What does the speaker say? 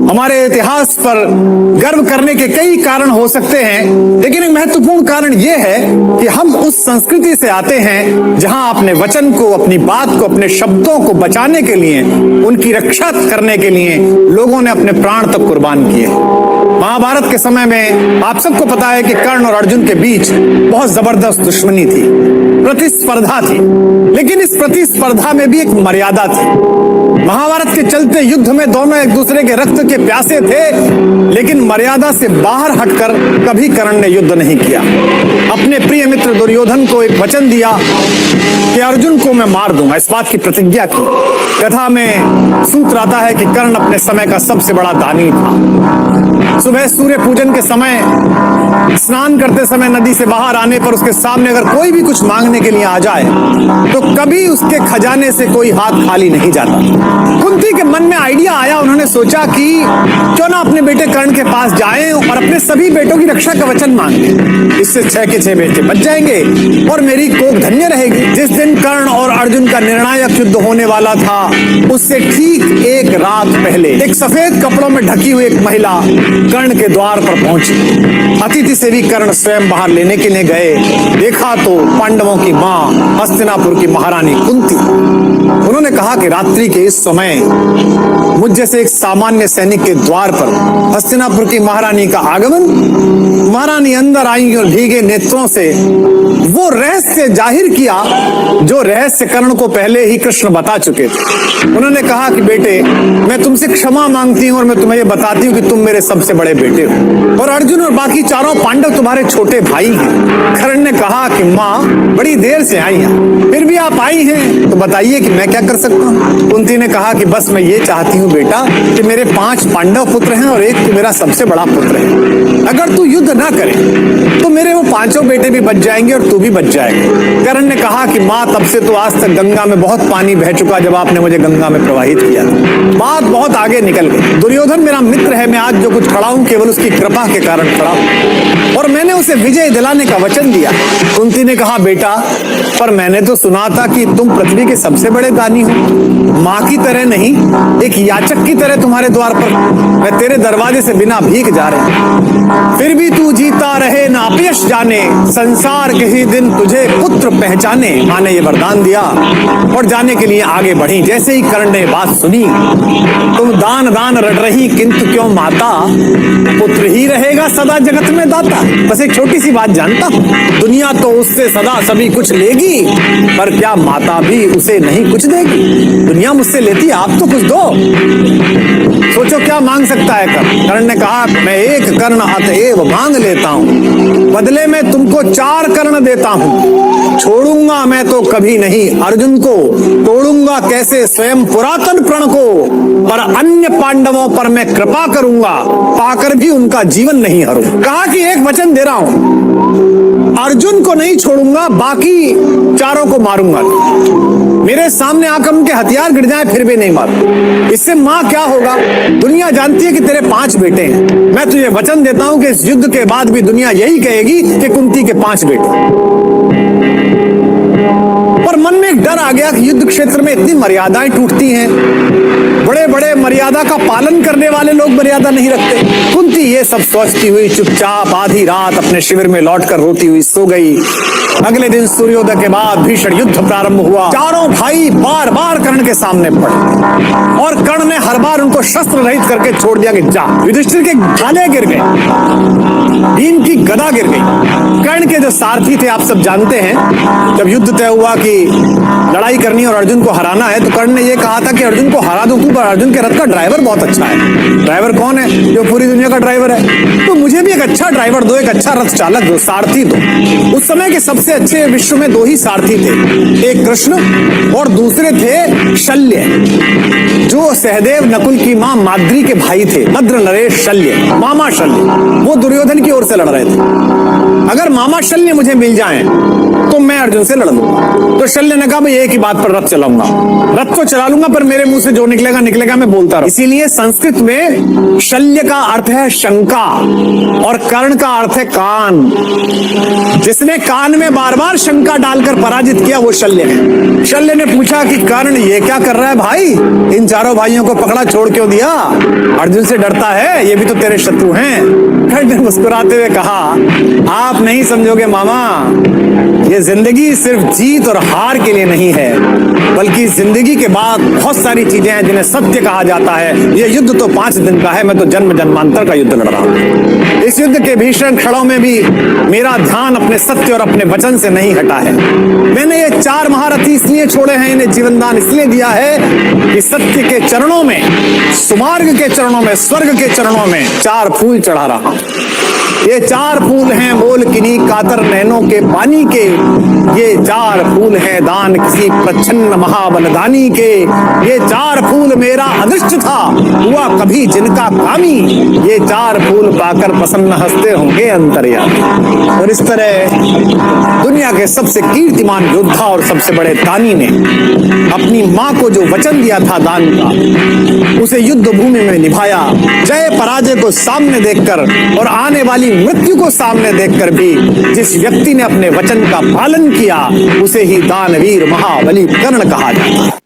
हमारे इतिहास पर गर्व करने के कई कारण हो सकते हैं, लेकिन एक महत्वपूर्ण कारण यह है कि हम उस संस्कृति से आते हैं जहां अपने वचन को, अपनी बात को, अपने शब्दों को बचाने के लिए, उनकी रक्षा करने के लिए लोगों ने अपने प्राण तक कुर्बान किए। महाभारत के समय में आप सबको पता है कि कर्ण और अर्जुन के बीच बहुत जबरदस्त दुश्मनी थी, प्रतिस्पर्धा थी, लेकिन इस प्रतिस्पर्धा में भी एक मर्यादा थी। महाभारत के चलते युद्ध में दोनों एक दूसरे के रक्त के प्यासे थे, लेकिन मर्यादा से बाहर हटकर कभी कर्ण ने युद्ध नहीं किया। अपने प्रिय मित्र दुर्योधन को एक वचन दिया कि अर्जुन को मैं मार दूंगा, इस बात की प्रतिज्ञा की। कथा में सूत्र आता है कि कर्ण अपने समय का सबसे बड़ा दानी था। सुबह सूर्य पूजन के समय, स्नान करते समय नदी से बाहर आने पर उसके सामने अगर कोई भी कुछ मांगने के लिए आ जाए तो कभी उसके खजाने से कोई हाथ खाली नहीं जाता। कुंती के मन में आइडिया आया, उन्होंने सोचा कि क्यों ना अपने बेटे कर्ण के पास जाएं और अपने सभी बेटों की रक्षा का वचन मांग लें। इससे 6 के 6 बेटे बच जाएंगे और मेरी कोख धन्य रहेगी। जिस दिन कर्ण और अर्जुन का निर्णायक युद्ध होने वाला था, उससे ठीक एक रात पहले एक सफेद कपड़ों में ढकी हुई एक महिला कर्ण के द्वार पर पहुंची। अतिथि से भी कर्ण स्वयं बाहर लेने के लिए गए। देखा तो पांडवों की मां, हस्तिनापुर की महारानी कुंती। उन्होंने कहा कि रात्रि के इस समय मुझ जैसे एक सामान्य सैनिक के द्वार पर हस्तिनापुर की महारानी का आगमन। महारानी अंदर आई और भीगे नेत्रों से वो रहस्य जाहिर किया जो रहस्य कर्ण को पहले ही कृष्ण बता चुके थे। उन्होंने कहा कि बेटे, मैं तुमसे क्षमा मांगती हूं और मैं तुम्हें ये बताती हूँ कि तुम मेरे सबसे बड़े बेटे हो और अर्जुन और बाकी चारों पांडव तुम्हारे छोटे भाई हैं। कर्ण ने कहा कि माँ, बड़ी देर से आई हैं, फिर भी आप आई हैं तो बताइए कि मैं क्या कर सकता हूँ। कुंती ने कहा कि बस मैं ये चाहती हूँ बेटा कि मेरे 5 पांडव पुत्र हैं और एक तो मेरा सबसे बड़ा पुत्र है। अगर तू युद्ध ना करे तो मेरे वो 5 बेटे भी बच जाएंगे और तू भी बच जाएगा। कर्ण ने कहा कि माँ, तब से तो आज तक गंगा में बहुत पानी बह चुका जब आपने मुझे गंगा में प्रवाहित किया था। बात बहुत आगे निकल गई। दुर्योधन मेरा मित्र है, मैं आज जो कुछ खड़ा हूँ केवल उसकी कृपा के कारण खड़ा हूँ और मैंने उसे विजय दिलाने का वचन दिया। कुंती ने कहा बेटा, पर मैंने तो सुना था कि तुम पृथ्वी के सबसे बड़े दानी हो। माँ की तरह नहीं, एक याचक की तरह तुम्हारे द्वार पर मैं तेरे दरवाजे से बिना भीख जा रही हूं। फिर भी तू जीता रहे ना अपयश जाने, संसार किसी दिन तुझे पुत्र पहचाने। माँ ने ये वरदान दिया और जाने के लिए आगे बढ़ी। जैसे ही कर्ण ने बात सुनी, तुम दान दान रट रही किंतु क्यों माता, पुत्र ही रहेगा सदा जगत में दाता। बस एक छोटी सी बात जानता हूं, दुनिया तो उससे सदा सभी कुछ लेगी, पर क्या माता भी उसे नहीं कुछ देगी। दुनिया मुझसे लेती, आप तो कुछ दो। सोचो क्या मांग सकता है कर्ण। कर्ण ने कहा, मैं एक कर्ण अतएव मांग लेता हूं, बदले में तुमको 4 कर्ण देता हूं। छोड़ूंगा मैं तो कभी नहीं अर्जुन को, तोड़ूंगा कैसे स्वयं पुरातन प्रण को, पर अन्य पांडवों पर मैं कृपा करूंगा, पाकर भी उनका जीवन नहीं हरूं। कहा कि एक वचन दे रहा हूं, अर्जुन को नहीं छोड़ूंगा, बाकी 4 को मारूंगा। मेरे सामने आकर उनके हथियार गिर जाए फिर भी नहीं मारूं। इससे मां क्या होगा, दुनिया जानती है कि तेरे 5 बेटे हैं। मैं तुझे वचन देता हूं कि इस युद्ध के बाद भी दुनिया यही कहेगी कि कुंती के 5 बेटे। पर मन में एक डर आ गया कि युद्ध क्षेत्र में इतनी मर्यादाएं टूटती हैं, बड़े बड़े मर्यादा का पालन करने वाले लोग मर्यादा नहीं रखते। कुंती ये सब सोचती हुई चुपचाप आधी रात अपने शिविर में लौटकर रोती हुई सो गई। अगले दिन सूर्योदय के बाद भीषण युद्ध प्रारंभ हुआ। चारों भाई बार बार कर्ण के सामने पड़े और कर्ण ने हर बार उनको शस्त्र रहित करके छोड़ दिया कि जा। युधिष्ठिर के गले गिर गए, भीम की गदा गिर गई। कर्ण के जो सारथी थे आप सब जानते हैं, जब युद्ध तय हुआ कि लड़ाई करनी और अर्जुन को हराना है तो कर्ण ने यह कहा था कि अर्जुन को हरा दूं, पर अर्जुन के रथ का ड्राइवर बहुत अच्छा है। ड्राइवर कौन है? जो पूरी दुनिया का ड्राइवर है। तो मुझे भी एक अच्छा ड्राइवर दो, एक अच्छा रथ चालक दो, सारथी दो। उस समय के सबसे अच्छे विश्व में 2 ही सारथी थे, एक कृष्ण और दूसरे थे शल्य, जो सहदेव नकुल की मां माद्री के भाई थे। भद्र नरेश शल्य, मामा शल्य, वो दुर्योधन की ओर से लड़ रहे थे। अगर मामा शल्य मुझे मिल जाएं तो तो मैं अर्जुन से लड़ लूंगा। तो शल्य ने कहा भाई एक ही बात पर रथ चलाऊंगा, रथ को चला लूंगा, पर मेरे मुंह से जो निकलेगा निकलेगा, मैं बोलता रहूं। इसीलिए संस्कृत में शल्य का अर्थ है शंका और कर्ण का अर्थ है कान। जिसने कान में बार बार शंका डालकर पराजित किया वो शल्य है। शल्य ने पूछा कि कर्ण ये क्या कर रहा है भाई, इन चारों भाइयों को पकड़ा छोड़ क्यों दिया, अर्जुन से डरता है, ये भी तो तेरे शत्रु हैं। कर्ण ने मुस्कुराते हुए कहा आप नहीं समझोगे मामा, ये जिंदगी सिर्फ जीत और हार के लिए नहीं है, बल्कि जिंदगी के बाद बहुत सारी चीजें हैं जिन्हें सत्य कहा जाता है। ये युद्ध तो 5 दिन का है, मैं तो जन्म जन्मांतर का युद्ध लड़ रहा हूं। इस युद्ध के भीषण क्षणों में भी मेरा ध्यान अपने सत्य और अपने वचन से नहीं हटा है। मैंने ये 4 महारथी इसलिए छोड़े हैं, इन्हें जीवन दान इसलिए दिया है कि सत्य के चरणों में, सुमार्ग के चरणों में, स्वर्ग के चरणों में 4 फूल चढ़ा रहा हूं। ये 4 फूल हैं मोल किन्हीं कातर नैनों के पानी के, ये 4 फूल हैं दान किसी प्रच्छन्न महाबलदानी के, ये 4 फूल मेरा अदृष्ट था हुआ कभी जिनका कामी, ये 4 फूल पाकर प्रसन्न हंसते होंगे अंतर्यामी। और इस तरह दुनिया के सबसे कीर्तिमान योद्धा और सबसे बड़े दानी ने अपनी मां को जो वचन दिया था दान का, उसे युद्ध भूमि में निभाया। जय पराजय को सामने देखकर और आने वाली मृत्यु को सामने देखकर भी जिस व्यक्ति ने अपने वचन का पालन किया उसे ही दानवीर महाबली कर्ण कहा जाता है।